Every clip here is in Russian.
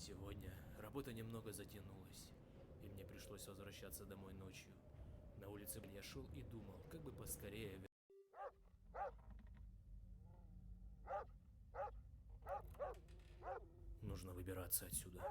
Сегодня работа немного затянулась, и мне пришлось возвращаться домой ночью. На улице я шел и думал, как бы поскорее нужно выбираться отсюда.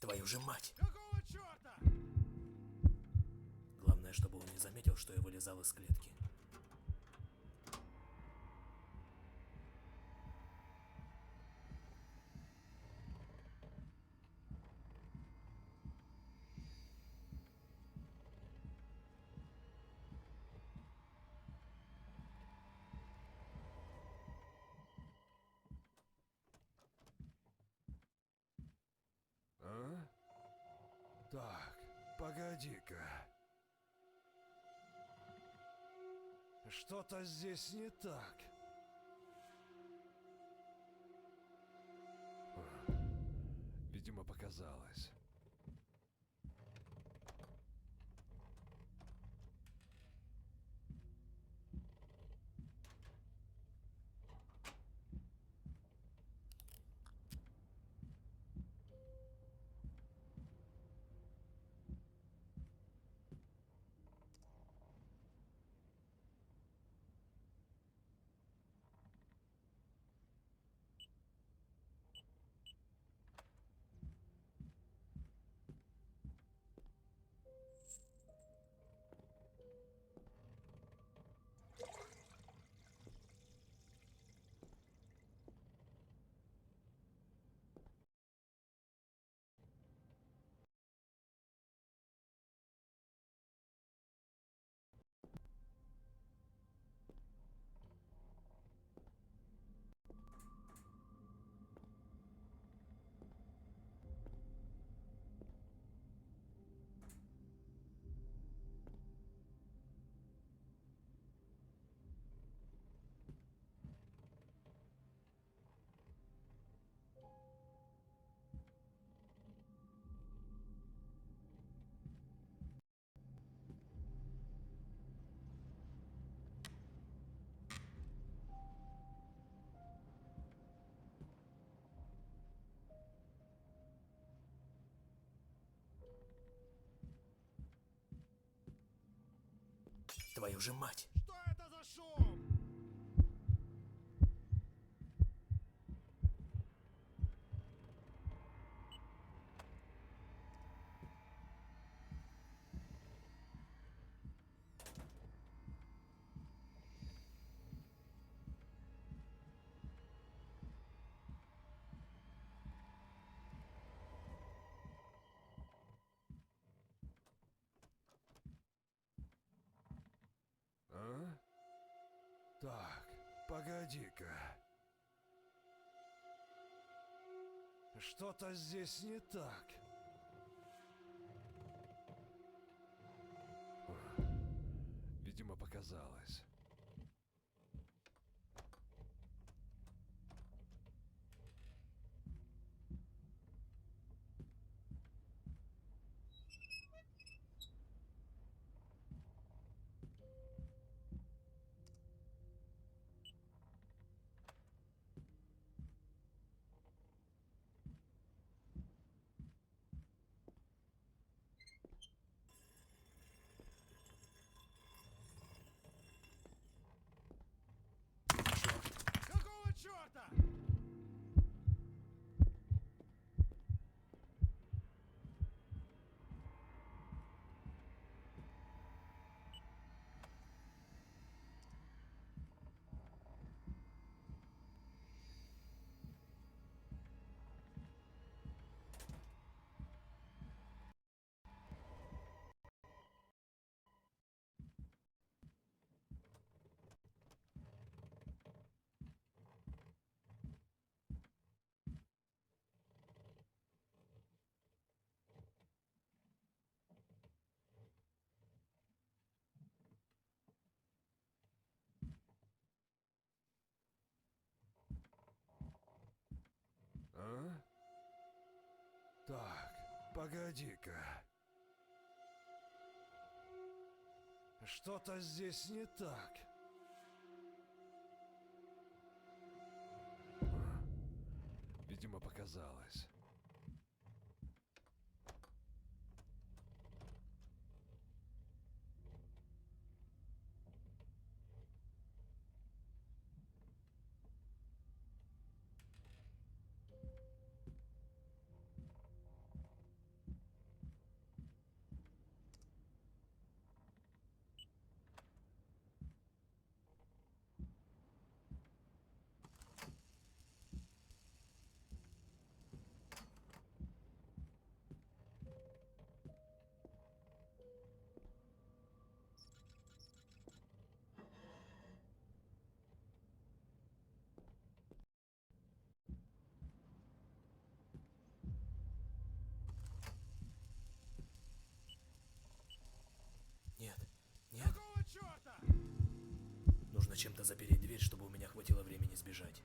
Твою же мать! Какого черта? Главное, чтобы он не заметил, что я вылезал из клетки. А? Так, погоди-ка. Что-то здесь не так. Видимо, показалось. Твою же мать! Что это за шум? А? Так, погоди-ка. Что-то здесь не так. Видимо, показалось. Погоди-ка. Что-то здесь не так. Видимо, показалось. Нет, нет. Какого черта? Нужно чем-то запереть дверь, чтобы у меня хватило времени сбежать.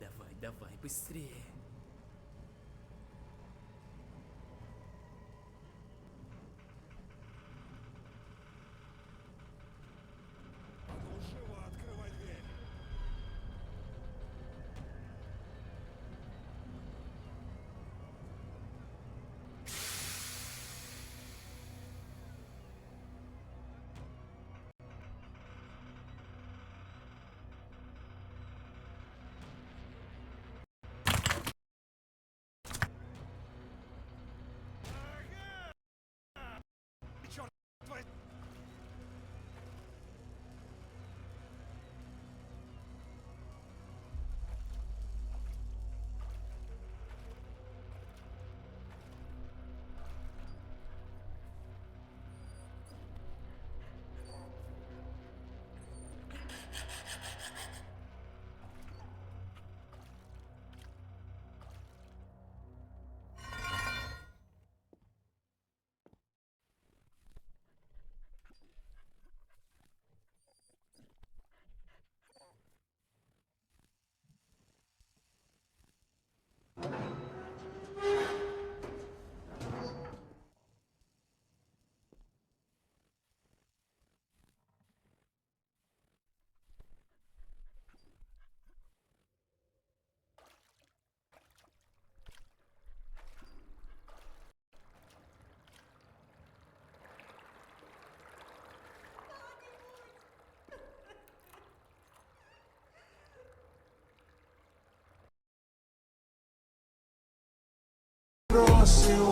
Давай, давай, быстрее. А ну живо открывай дверь. Черт возьми! Бросил